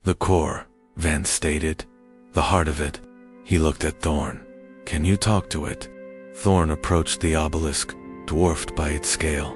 The core, Vance stated. The heart of it. He looked at Thorne. Can you talk to it? Thorne approached the obelisk, dwarfed by its scale.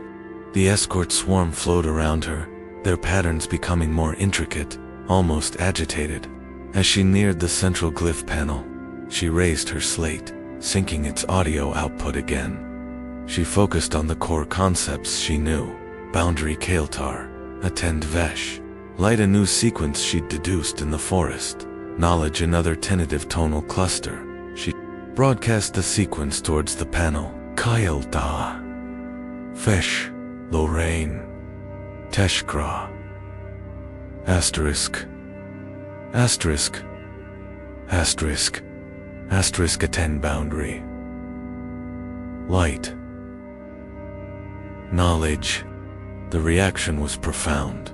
The escort swarm flowed around her, their patterns becoming more intricate, almost agitated. As she neared the central glyph panel, she raised her slate, syncing its audio output again. She focused on the core concepts she knew: boundary Kael'tar, attend Vesh, light a new sequence she'd deduced in the forest, knowledge another tentative tonal cluster. She broadcast the sequence towards the panel: Kael'tar, Vesh, Lorraine, Teshkra, asterisk, asterisk, asterisk, asterisk attend boundary, light, knowledge. The reaction was profound.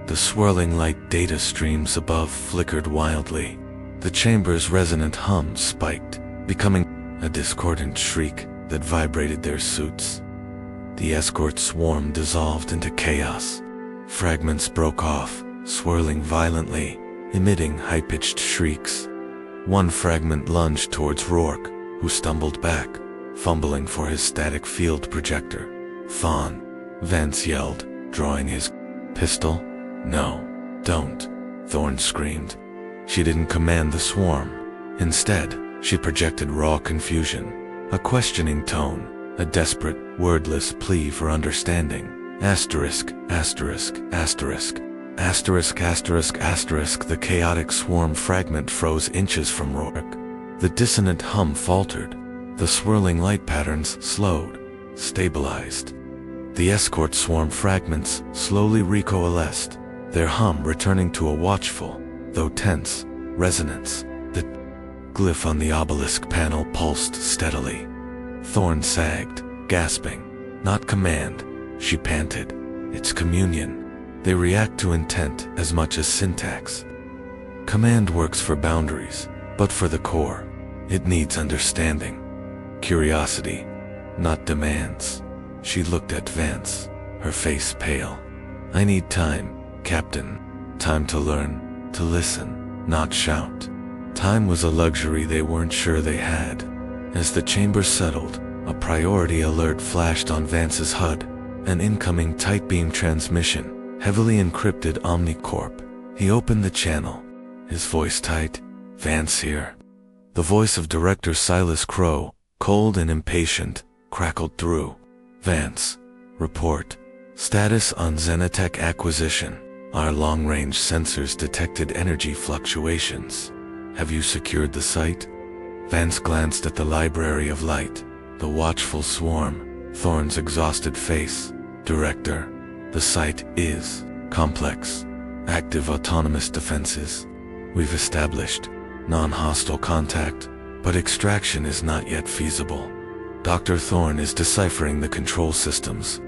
The swirling light data streams above flickered wildly. The chamber's resonant hum spiked, becoming a discordant shriek that vibrated their suits. The escort swarm dissolved into chaos. Fragments broke off, swirling violently, emitting high-pitched shrieks. One fragment lunged towards Rourke, who stumbled back, fumbling for his static field projector. "Fawn," Vance yelled, drawing his pistol. "No, don't," Thorne screamed. She didn't command the swarm. Instead, she projected raw confusion, a questioning tone, a desperate, wordless plea for understanding. Asterisk, asterisk, asterisk, asterisk, asterisk, asterisk. The chaotic swarm fragment froze inches from Rourke. The dissonant hum faltered. The swirling light patterns slowed, stabilized. The escort swarm fragments slowly recoalesced, their hum returning to a watchful, though tense, resonance. The glyph on the obelisk panel pulsed steadily. Thorne sagged, gasping. Not command, she panted. It's communion. They react to intent as much as syntax. Command works for boundaries, but for the core, it needs understanding. Curiosity, not demands. She looked at Vance, her face pale. "I need time, Captain. Time to learn, to listen, not shout." Time was a luxury they weren't sure they had. As the chamber settled, a priority alert flashed on Vance's HUD, an incoming tight beam transmission, heavily encrypted Omnicorp. He opened the channel, his voice tight. "Vance here." The voice of Director Silas Crow, cold and impatient, crackled through. "Vance, report. Status on Nanotech acquisition. Our long-range sensors detected energy fluctuations. Have you secured the site?" Vance glanced at the Library of Light, the watchful swarm, Thorne's exhausted face. "Director, the site is complex. Active autonomous defenses. We've established non-hostile contact, but extraction is not yet feasible. Dr. Thorne is deciphering the control systems.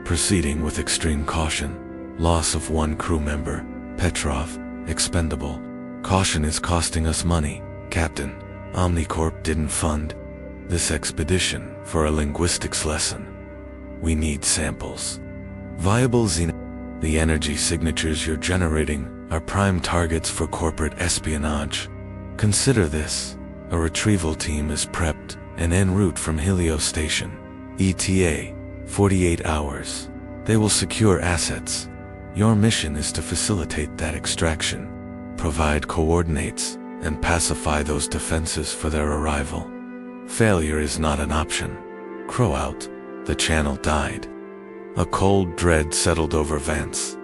Proceeding with extreme caution. Loss of one crew member, Petrov, expendable. Caution is costing us money, Captain. Omnicorp didn't fund this expedition for a linguistics lesson. We need samples. Viable The energy signatures you're generating are prime targets for corporate espionage. Consider this. A retrieval team is prepped and en route from Helios Station. ETA, 48 hours. They will secure assets. Your mission is to facilitate that extraction, provide coordinates, and pacify those defenses for their arrival. Failure is not an option. Crow out. The channel died. A cold dread settled over Vance.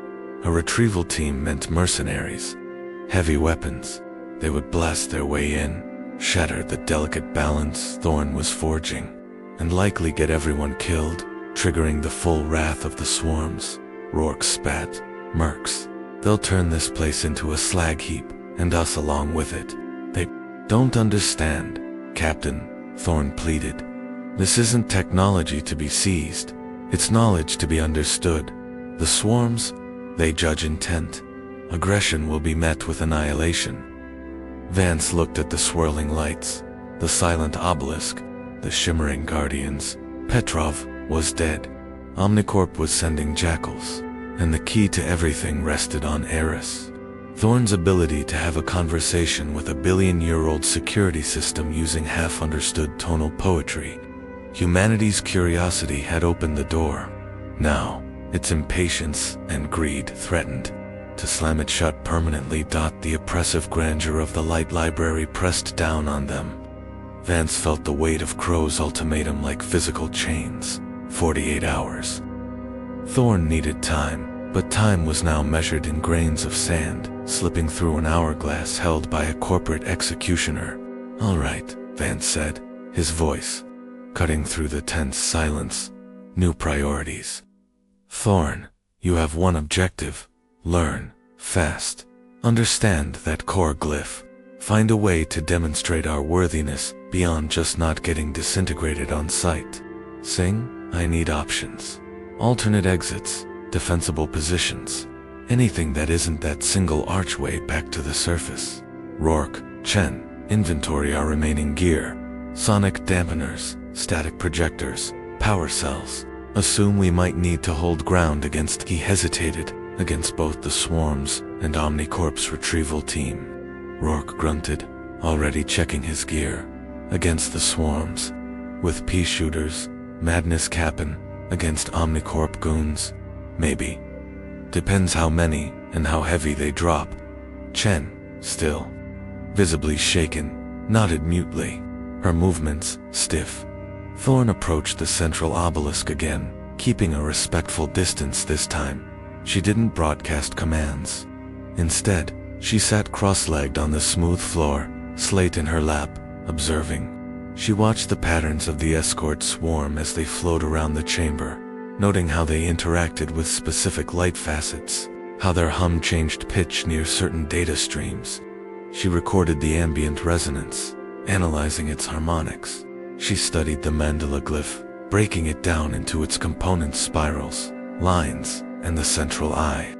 A retrieval team meant mercenaries. Heavy weapons. They would blast their way in, shatter the delicate balance Thorne was forging, and likely get everyone killed, triggering the full wrath of the swarms. Rourke spat. "Mercs. They'll turn this place into a slag heap, and us along with it. They don't understand, Captain," Thorne pleaded. "This isn't technology to be seized. It's knowledge to be understood. The swarms, they judge intent. Aggression will be met with annihilation." Vance looked at the swirling lights, the silent obelisk, the shimmering guardians. Petrov was dead. Omnicorp was sending jackals, and the key to everything rested on Aris. Thorne's ability to have a conversation with a billion-year-old security system using half-understood tonal poetry. Humanity's curiosity had opened the door. Now, its impatience and greed threatened to slam it shut permanently. The oppressive grandeur of the light library pressed down on them. Vance felt the weight of Crow's ultimatum like physical chains. 48 hours. Thorne needed time, but time was now measured in grains of sand, slipping through an hourglass held by a corporate executioner. "All right," Vance said, his voice cutting through the tense silence. "New priorities. Thorne, you have one objective. Learn, fast. Understand that core glyph. Find a way to demonstrate our worthiness beyond just not getting disintegrated on sight. Sing, I need options. Alternate exits, defensible positions. Anything that isn't that single archway back to the surface. Rourke, Chen, inventory our remaining gear. Sonic dampeners, static projectors, power cells. Assume we might need to hold ground against," he hesitated, "against both the swarms and Omnicorp's retrieval team." Rourke grunted, already checking his gear. "Against the swarms. With pea shooters, madness cappin', against Omnicorp goons? Maybe. Depends how many and how heavy they drop." Chen, still visibly shaken, nodded mutely, her movements stiff. Thorne approached the central obelisk again, keeping a respectful distance this time. She didn't broadcast commands. Instead, she sat cross-legged on the smooth floor, slate in her lap, observing. She watched the patterns of the escort swarm as they flowed around the chamber, noting how they interacted with specific light facets, how their hum changed pitch near certain data streams. She recorded the ambient resonance, analyzing its harmonics. She studied the mandala glyph, breaking it down into its component spirals, lines, and the central eye.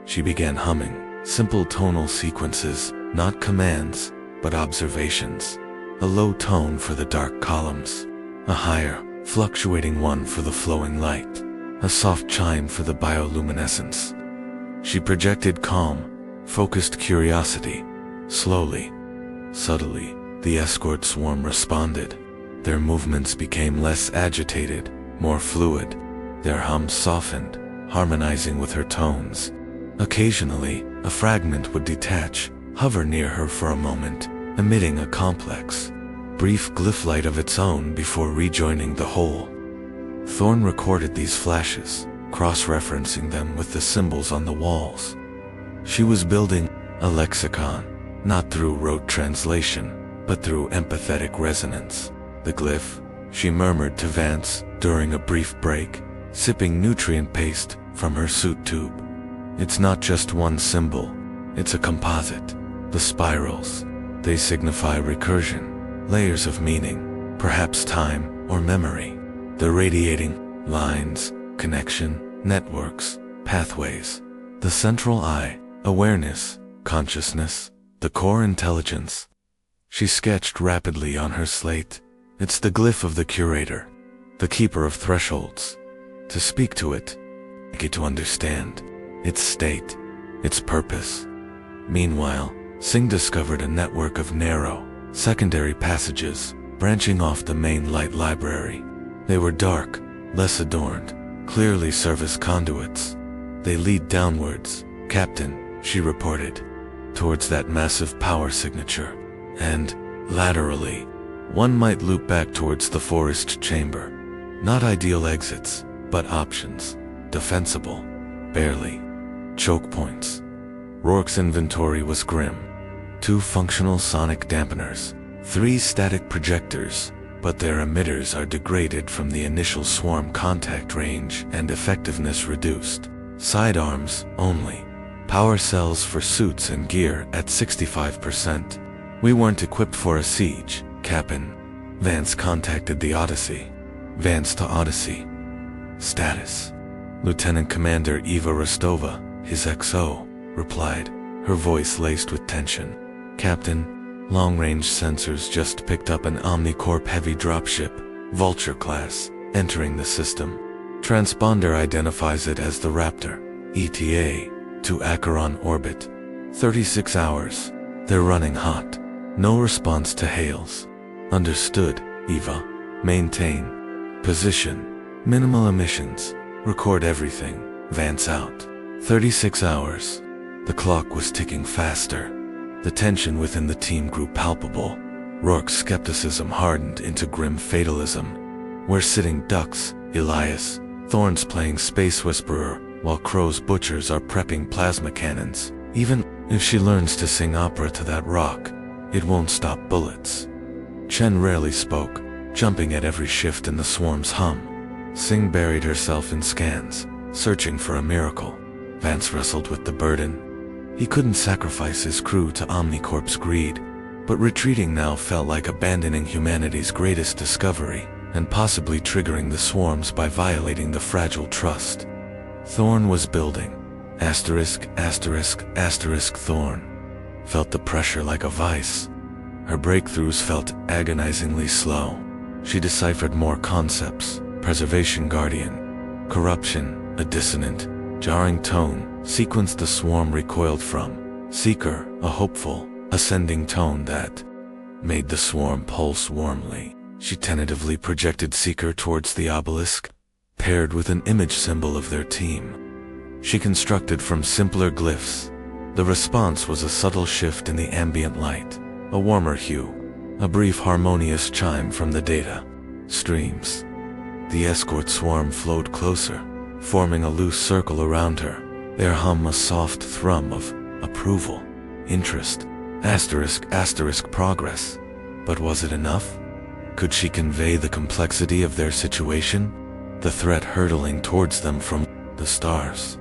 She began humming, simple tonal sequences, not commands, but observations. A low tone for the dark columns, a higher, fluctuating one for the flowing light, a soft chime for the bioluminescence. She projected calm, focused curiosity. Slowly, subtly, the escort swarm responded. Their movements became less agitated, more fluid. Their hums softened, harmonizing with her tones. Occasionally, a fragment would detach, hover near her for a moment, emitting a complex, brief glyph light of its own before rejoining the whole. Thorne recorded these flashes, cross-referencing them with the symbols on the walls. She was building a lexicon, not through rote translation, but through empathetic resonance. "The glyph," she murmured to Vance during a brief break, sipping nutrient paste from her suit tube. "It's not just one symbol, it's a composite. The spirals, they signify recursion, layers of meaning, perhaps time or memory. The radiating lines, connection, networks, pathways. The central eye, awareness, consciousness, the core intelligence." She sketched rapidly on her slate. "It's the glyph of the curator, the keeper of thresholds. To speak to it, get to understand its state, its purpose." Meanwhile, Singh discovered a network of narrow, secondary passages branching off the main light library. They were dark, less adorned, clearly service conduits. "They lead downwards, Captain," she reported, "towards that massive power signature. And, laterally, one might loop back towards the forest chamber. Not ideal exits, but options. Defensible. Barely. Choke points." Rourke's inventory was grim. 2 functional sonic dampeners, 3 static projectors, but their emitters are degraded from the initial swarm contact range and effectiveness reduced. Sidearms only. Power cells for suits and gear at 65%. "We weren't equipped for a siege, Captain." Vance contacted the Odyssey. Vance to Odyssey. Status. Lieutenant Commander Eva Rostova, his XO, replied, her voice laced with tension. "Captain, long-range sensors just picked up an Omnicorp heavy dropship, Vulture class, entering the system. Transponder identifies it as the Raptor, ETA, to Acheron orbit. 36 hours. They're running hot. No response to hails. Understood, Eva. Maintain. Position. Minimal emissions. Record everything. Vance out. 36 hours. The clock was ticking faster. The tension within the team grew palpable. Rourke's skepticism hardened into grim fatalism. We're sitting ducks, Elias. Thorne's playing Space Whisperer, while Crow's butchers are prepping plasma cannons. Even if she learns to sing opera to that rock, it won't stop bullets. Chen rarely spoke, jumping at every shift in the swarm's hum. Singh buried herself in scans, searching for a miracle. Vance wrestled with the burden. He couldn't sacrifice his crew to Omnicorp's greed, but retreating now felt like abandoning humanity's greatest discovery, and possibly triggering the swarms by violating the fragile trust. Thorne was building. Thorne. Felt the pressure like a vice. Her breakthroughs felt agonizingly slow. She deciphered more concepts: preservation guardian, corruption, a dissonant, jarring tone, sequenced the swarm recoiled from, seeker, a hopeful, ascending tone that made the swarm pulse warmly. She tentatively projected seeker towards the obelisk, paired with an image symbol of their team. She constructed from simpler glyphs. The response was a subtle shift in the ambient light, a warmer hue, a brief harmonious chime from the data streams. The escort swarm flowed closer, forming a loose circle around her, their hum a soft thrum of approval, interest, progress. But was it enough? Could she convey the complexity of their situation? The threat hurtling towards them from the stars.